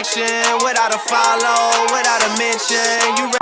connection, without a follow, without a mention.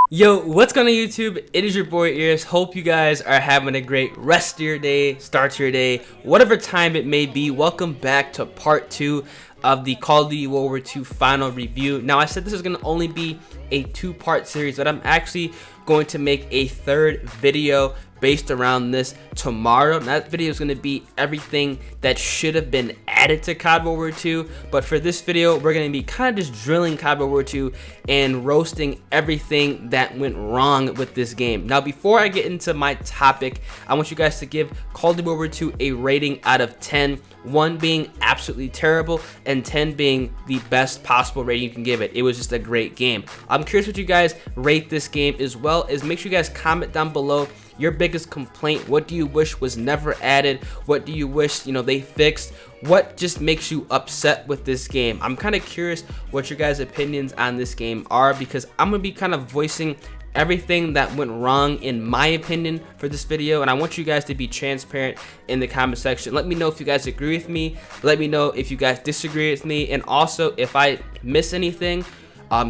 Yo, what's going on YouTube? It is your boy Ears. Hope you guys are having a great rest of your day, start to your day, whatever time it may be. Welcome back to part 2 of the COD WW2 final review. Now, I said this is going to only be a 2-part series, but I'm actually going to make a third video based around this tomorrow. And that video is going to be everything that should have been added to COD WW2, but for this video we're going to be kind of just drilling COD WW2 and roasting everything that went wrong with this game. Now, before I get into my topic, I want you guys to give COD WW2 a rating out of 10, 1 being absolutely terrible and 10 being the best possible rating you can give it. It was just a great game. I'm curious what you guys rate this game, as well as make sure you guys comment down below your biggest complaint. What do you wish was never added? What do you wish, they fixed? What just makes you upset with this game? I'm kind of curious what your guys' opinions on this game are, because I'm going to be kind of voicing everything that went wrong in my opinion for this video, and I want you guys to be transparent in the comment section. Let me know if you guys agree with me. Let me know if you guys disagree with me, and also if I miss anything,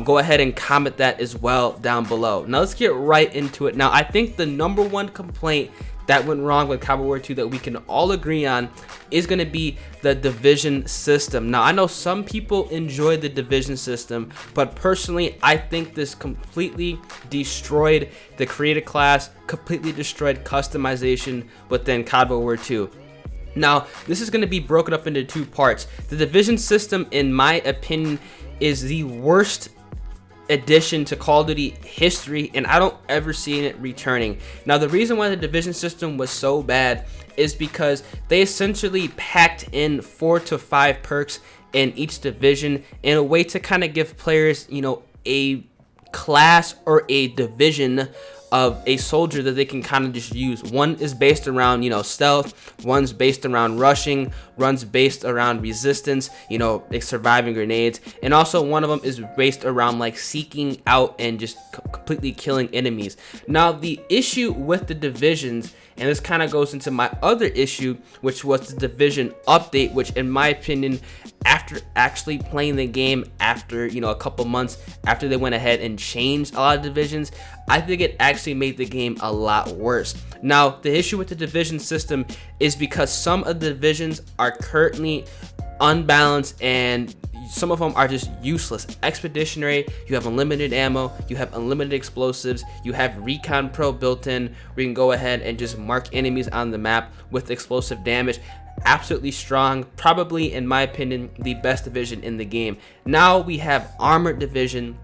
go ahead and comment that as well down below. Now let's get right into it. Now, I think the number one complaint that went wrong with COD WW2 that we can all agree on is going to be the division system. Now, I know some people enjoy the division system, but personally I think this completely destroyed the creative class, completely destroyed customization within COD WW2. Now, this is going to be broken up into 2 parts. The division system, in my opinion, is the worst addition to Call of Duty history, and I don't ever see it returning. Now, the reason why the division system was so bad is because they essentially packed in 4 to 5 perks in each division in a way to kind of give players, a class or a division of a soldier that they can kind of just use. One is based around, stealth, one's based around rushing, one's based around resistance, like surviving grenades, and also one of them is based around like seeking out and just completely killing enemies. Now, the issue with the divisions, and this kind of goes into my other issue, which was the division update, which in my opinion, after actually playing the game after a couple months after they went ahead and changed a lot of divisions, I think it actually made the game a lot worse. Now, the issue with the division system is because some of the divisions are currently unbalanced and some of them are just useless. Expeditionary, you have unlimited ammo, you have unlimited explosives, you have Recon Pro built in where you can go ahead and just mark enemies on the map with explosive damage. Absolutely strong, probably in my opinion the best division in the game. Now we have Armored Division,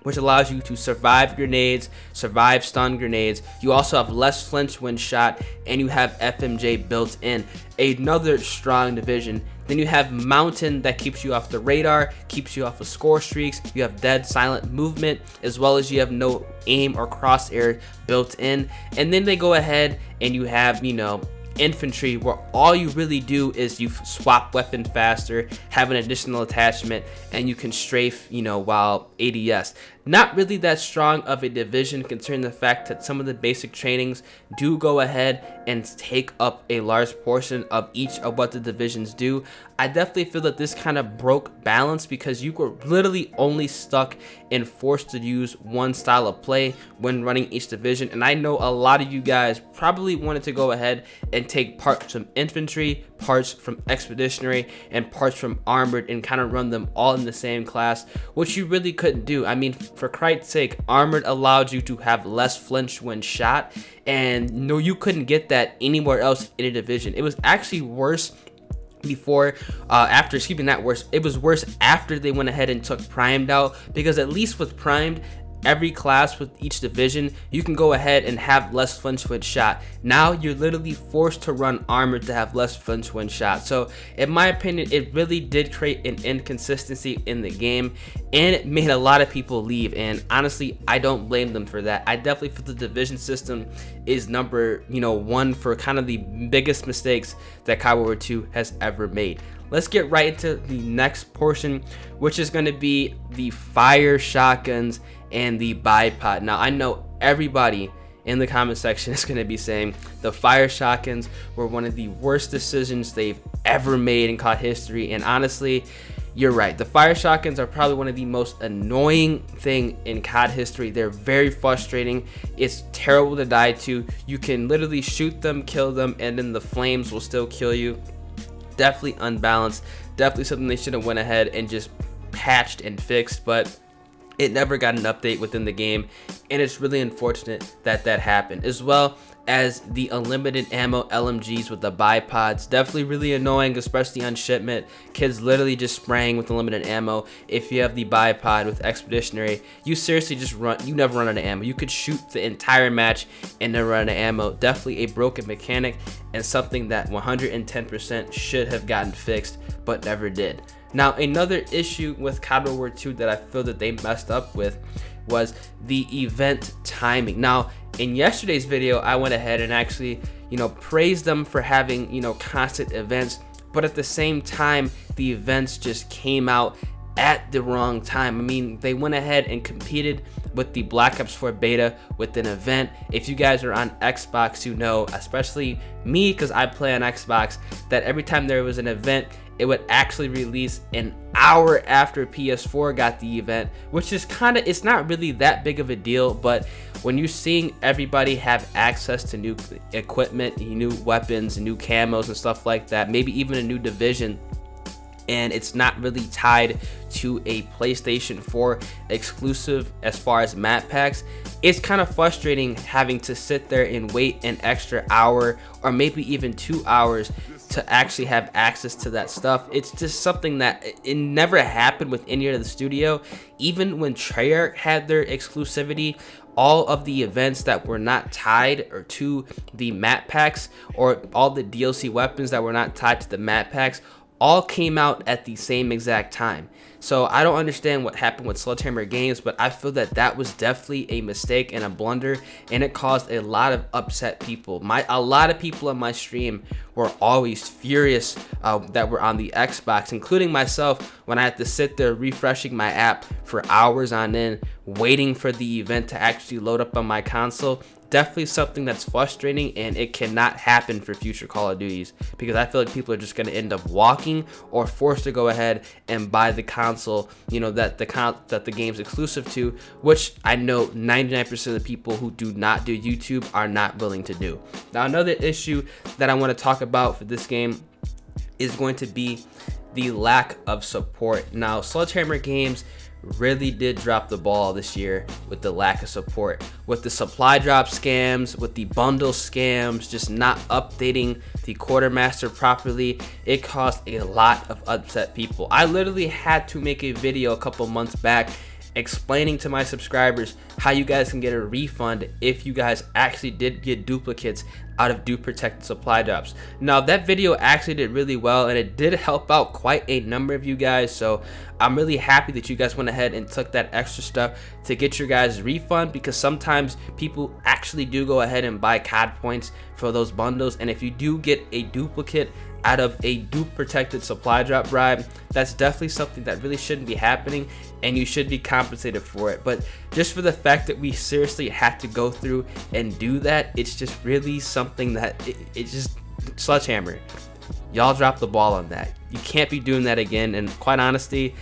which allows you to survive grenades, survive stun grenades. You also have less flinch when shot, and you have FMJ built in. Another strong division. Then you have Mountain, that keeps you off the radar, keeps you off of score streaks. You have dead silent movement, as well as you have no aim or crosshair built in. And then they go ahead and you have, Infantry, where all you really do is you swap weapon faster, have an additional attachment, and you can strafe, while ADS. Not really that strong of a division, considering the fact that some of the basic trainings do go ahead and take up a large portion of each of what the divisions do. I definitely feel that this kind of broke balance, because you were literally only stuck and forced to use one style of play when running each division. And I know a lot of you guys probably wanted to go ahead and take parts from infantry, parts from expeditionary, and parts from armored and kind of run them all in the same class, which you really couldn't do. I mean, for Christ's sake, armored allowed you to have less flinch when shot, and no, you couldn't get that anywhere else in a division. It was actually worse before it was worse after they went ahead and took primed out, because at least with primed, every class with each division, you can go ahead and have less flinch when shot. Now you're literally forced to run armored to have less flinch when shot. So in my opinion, it really did create an inconsistency in the game, and it made a lot of people leave, and honestly I don't blame them for that. I definitely feel the division system is number 1 for kind of the biggest mistakes that COD WW2 has ever made. Let's get right into the next portion, which is going to be the fire shotguns and the bipod. Now, I know everybody in the comment section is going to be saying the fire shotguns were one of the worst decisions they've ever made in COD history, and honestly, you're right. The fire shotguns are probably one of the most annoying thing in COD history. They're very frustrating. It's terrible to die to. You can literally shoot them, kill them, and then the flames will still kill you. Definitely unbalanced. Definitely something they should have went ahead and just patched and fixed, but it never got an update within the game, and it's really unfortunate that that happened, as well as the unlimited ammo LMGs with the bipods. Definitely really annoying, especially on shipment. Kids literally just spraying with unlimited ammo. If you have the bipod with expeditionary, you seriously just you never run out of ammo. You could shoot the entire match and never run out of ammo. Definitely a broken mechanic, and something that 110% should have gotten fixed but never did. Now, another issue with COD WW2 that I feel that they messed up with was the event timing. Now, in yesterday's video, I went ahead and actually, praised them for having, constant events, but at the same time, the events just came out at the wrong time. I mean, they went ahead and competed with the Black Ops 4 beta with an event. If you guys are on Xbox, you know, especially me, because I play on Xbox, that every time there was an event, it would actually release an hour after PS4 got the event, which is it's not really that big of a deal, but when you're seeing everybody have access to new equipment, new weapons, new camos and stuff like that, maybe even a new division, and it's not really tied to a PlayStation 4 exclusive as far as map packs, it's kind of frustrating having to sit there and wait an extra hour or maybe even 2 hours to actually have access to that stuff. It's just something that it never happened with any of the studio. Even when Treyarch had their exclusivity, all of the events that were not tied or to the map packs, or all the DLC weapons that were not tied to the map packs, all came out at the same exact time. So I don't understand what happened with Sledgehammer Games, but I feel that that was definitely a mistake and a blunder, and it caused a lot of upset people. A lot of people on my stream were always furious that were on the Xbox, including myself, when I had to sit there refreshing my app for hours on end, waiting for the event to actually load up on my console. Definitely something that's frustrating, and it cannot happen for future Call of Duties, because I feel like people are just going to end up walking or forced to go ahead and buy the console, that the game's exclusive to, which I know 99% of the people who do not do YouTube are not willing to do. Now, another issue that I want to talk about for this game is going to be the lack of support. Now, Sledgehammer Games really did drop the ball this year with the lack of support, with the supply drop scams, with the bundle scams, just not updating the quartermaster properly. It caused a lot of upset people. I literally had to make a video a couple months back explaining to my subscribers how you guys can get a refund if you guys actually did get duplicates out of due protected supply drops. Now, that video actually did really well, and it did help out quite a number of you guys, so I'm really happy that you guys went ahead and took that extra step to get your guys' refund, because sometimes people actually do go ahead and buy COD points for those bundles, and if you do get a duplicate out of a dupe protected supply drop bribe, that's definitely something that really shouldn't be happening, and you should be compensated for it. But just for the fact that we seriously had to go through and do that, it's just really something that it just, Sledgehammer, y'all dropped the ball on that. You can't be doing that again, and quite honestly,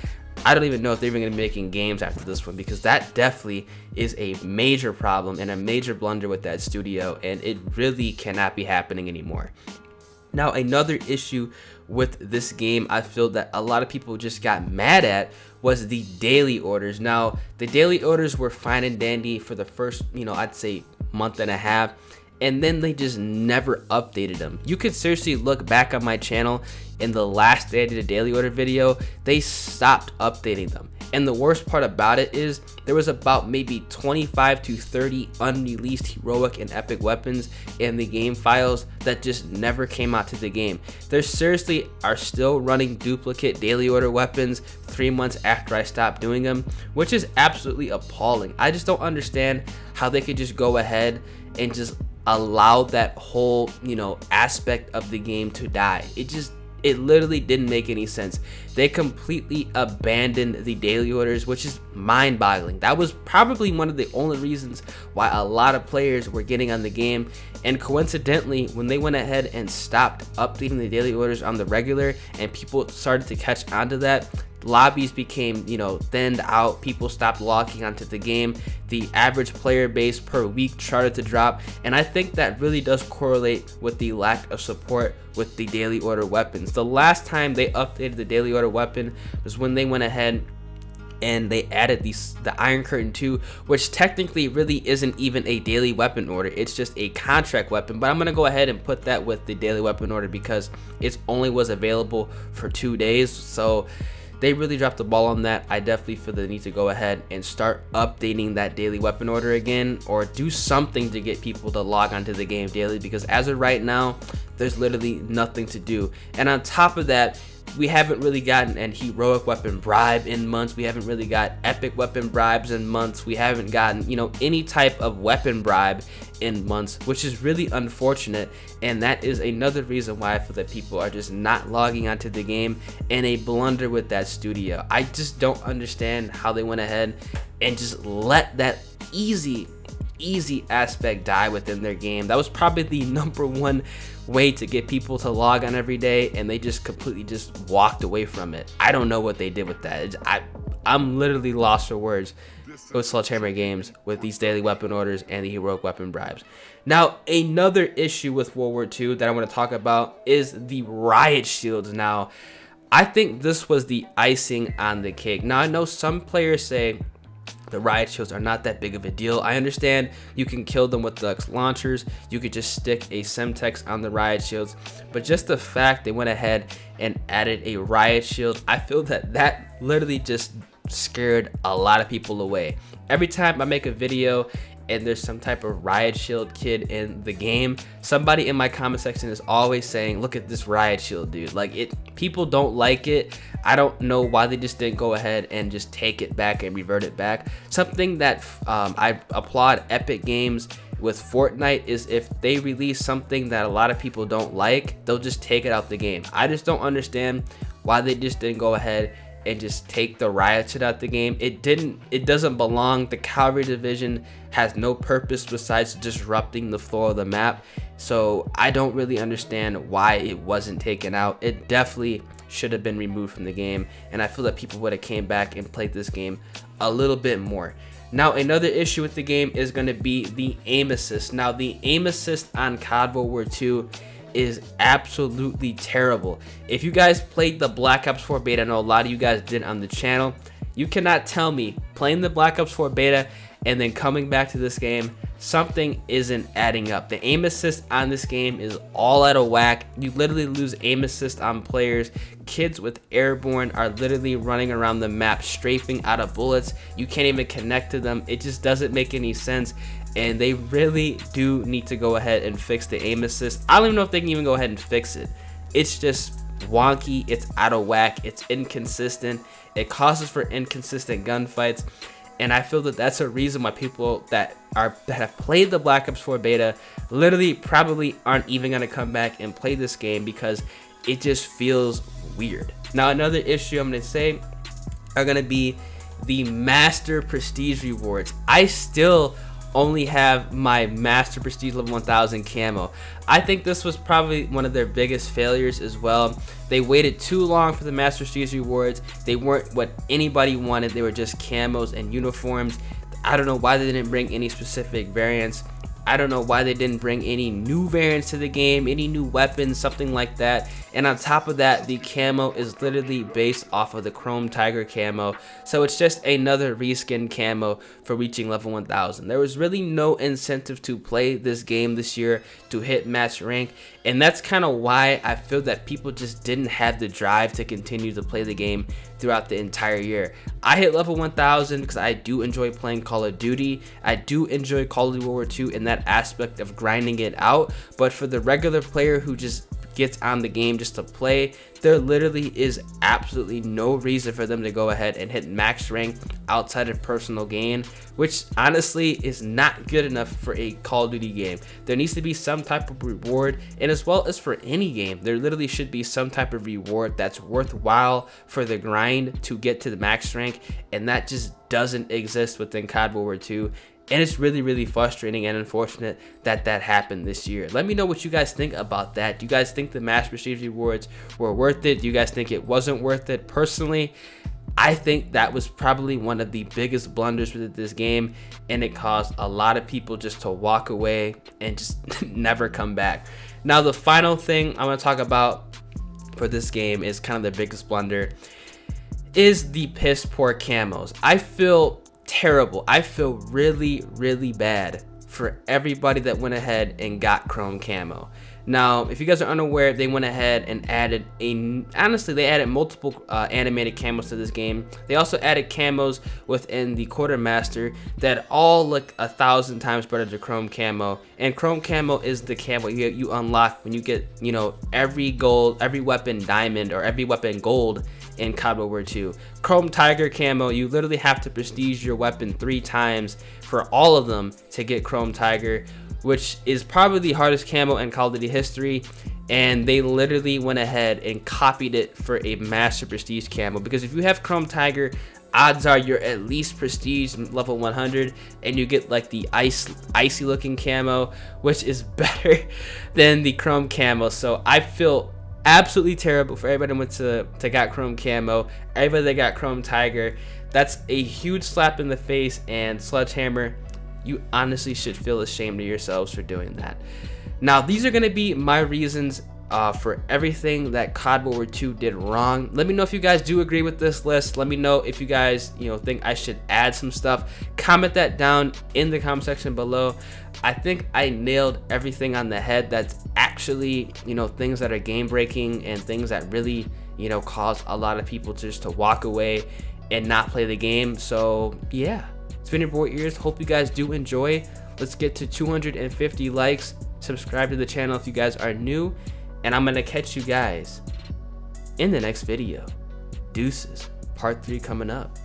I don't even know if they're even going to be making games after this one, because that definitely is a major problem and a major blunder with that studio, and it really cannot be happening anymore. Now, another issue with this game I feel that a lot of people just got mad at was the daily orders. Now, the daily orders were fine and dandy for the first, I'd say month and a half, and then they just never updated them. You could seriously look back on my channel in the last day I did a daily order video, they stopped updating them. And the worst part about it is there was about maybe 25 to 30 unreleased heroic and epic weapons in the game files that just never came out to the game. There seriously are still running duplicate daily order weapons 3 months after I stopped doing them, which is absolutely appalling. I just don't understand how they could just go ahead and just allow that whole, aspect of the game to die. It literally didn't make any sense. They completely abandoned the daily orders, which is mind-boggling. That was probably one of the only reasons why a lot of players were getting on the game. And coincidentally, when they went ahead and stopped updating the daily orders on the regular and people started to catch on to that, lobbies became, you know, thinned out, people stopped logging onto the game, the average player base per week started to drop, and I think that really does correlate with the lack of support with the daily order weapons. The last time they updated the daily order weapon was when they went ahead and they added the Iron Curtain 2, which technically really isn't even a daily weapon order, it's just a contract weapon. But I'm gonna go ahead and put that with the daily weapon order because it only was available for 2 days, so they really dropped the ball on that. I definitely feel the need to go ahead and start updating that daily weapon order again, or do something to get people to log onto the game daily, because as of right now, there's literally nothing to do. And on top of that, we haven't really gotten an heroic weapon bribe in months. We haven't really got epic weapon bribes in months. We haven't gotten, you know, any type of weapon bribe in months, which is really unfortunate. And that is another reason why I feel that people are just not logging onto the game, and a blunder with that studio. I just don't understand how they went ahead and just let that easy aspect die within their game. That was probably the #1 way to get people to log on every day, and they just completely just walked away from it. I don't know what they did with that. I'm literally lost for words with Sledgehammer Games with these daily weapon orders and the heroic weapon bribes. Now, another issue with World War II that I want to talk about is the riot shields. Now, I think this was the icing on the cake. Now, I know some players say the riot shields are not that big of a deal. I understand you can kill them with the launchers, you could just stick a Semtex on the riot shields, but just the fact they went ahead and added a riot shield, I feel that literally just scared a lot of people away. Every time I make a video and there's some type of riot shield kid in the game, somebody in my comment section is always saying, look at this riot shield, dude. Like, people don't like it. I don't know why they just didn't go ahead and just take it back and revert it back. Something that I applaud Epic Games with Fortnite is if they release something that a lot of people don't like, they'll just take it out the game. I just don't understand why they just didn't go ahead and just take the riot shit out the game. It doesn't belong. The cavalry division has no purpose besides disrupting the floor of the map, so I don't really understand why it wasn't taken out. It definitely should have been removed from the game, and I feel that people would have came back and played this game a little bit more. Now, another issue with the game is going to be the aim assist. Now, the aim assist on COD World War II is absolutely terrible. If you guys played the Black Ops 4 beta, I know a lot of you guys did on the channel, you cannot tell me playing the Black Ops 4 beta and then coming back to this game, something isn't adding up. The aim assist on this game is all out of whack. You literally lose aim assist on players. Kids with airborne are literally running around the map strafing out of bullets. You can't even connect to them. It just doesn't make any sense, and they really do need to go ahead and fix the aim assist. I don't even know if they can even go ahead and fix it. It's just wonky, it's out of whack, it's inconsistent, it causes for inconsistent gunfights, and I feel that that's a reason why people that have played the Black Ops 4 beta literally probably aren't even going to come back and play this game, because it just feels weird. Now, another issue I'm going to say are going to be the Master Prestige rewards. I still only have my Master Prestige level 1000 camo. I think this was probably one of their biggest failures as well. They waited too long for the Master Prestige rewards. They weren't what anybody wanted. They were just camos and uniforms. I don't know why they didn't bring any specific variants. I don't know why they didn't bring any new variants to the game, any new weapons, something like that. And on top of that, the camo is literally based off of the Chrome Tiger camo. So it's just another reskin camo for reaching level 1000. There was really no incentive to play this game this year to hit match rank. And that's kind of why I feel that people just didn't have the drive to continue to play the game throughout the entire year. I hit level 1000 because I do enjoy playing Call of Duty. I do enjoy Call of Duty World War II in that aspect of grinding it out. But for the regular player who just gets on the game just to play, there literally is absolutely no reason for them to go ahead and hit max rank outside of personal gain, which honestly is not good enough for a Call of Duty game. There needs to be some type of reward, and as well as for any game, there literally should be some type of reward that's worthwhile for the grind to get to the max rank, and that just doesn't exist within COD World War II. And it's really, really frustrating and unfortunate that that happened this year. Let me know what you guys think about that. Do you guys think the Master Prestige rewards were worth it? Do you guys think it wasn't worth it? Personally, I think that was probably one of the biggest blunders with this game, and it caused a lot of people just to walk away and just never come back. Now, the final thing I want to talk about for this game is kind of the biggest blunder, is the piss poor camos. I feel terrible. I feel really, really bad for everybody that went ahead and got chrome camo. Now, if you guys are unaware, they went ahead and added honestly, they added multiple animated camos to this game. They also added camos within the quartermaster that all look 1,000 times better than chrome camo. And chrome camo is the camo you unlock when you get, you know, every gold, every weapon diamond, or every weapon gold in COD WW2. Chrome tiger camo, you literally have to prestige your weapon 3 times for all of them to get chrome tiger, which is probably the hardest camo in Call of Duty history. And they literally went ahead and copied it for a master prestige camo, because if you have chrome tiger, odds are you're at least prestige level 100, and you get like the icy looking camo, which is better than the chrome camo. So I feel absolutely terrible for everybody that went to got chrome camo, everybody that got chrome tiger. That's a huge slap in the face, and Sledgehammer, you honestly should feel ashamed of yourselves for doing that. Now, these are going to be my reasons for everything that COD WW2 did wrong. Let me know if you guys do agree with this list. Let me know if you guys, you know, think I should add some stuff. Comment that down in the comment section below. I think I nailed everything on the head. That's actually, you know, things that are game breaking and things that really, you know, cause a lot of people just to walk away and not play the game. So yeah, it's been your boy Ears. Hope you guys do enjoy. Let's get to 250 likes. Subscribe to the channel if you guys are new, and I'm gonna catch you guys in the next video. Deuces, part 3 coming up.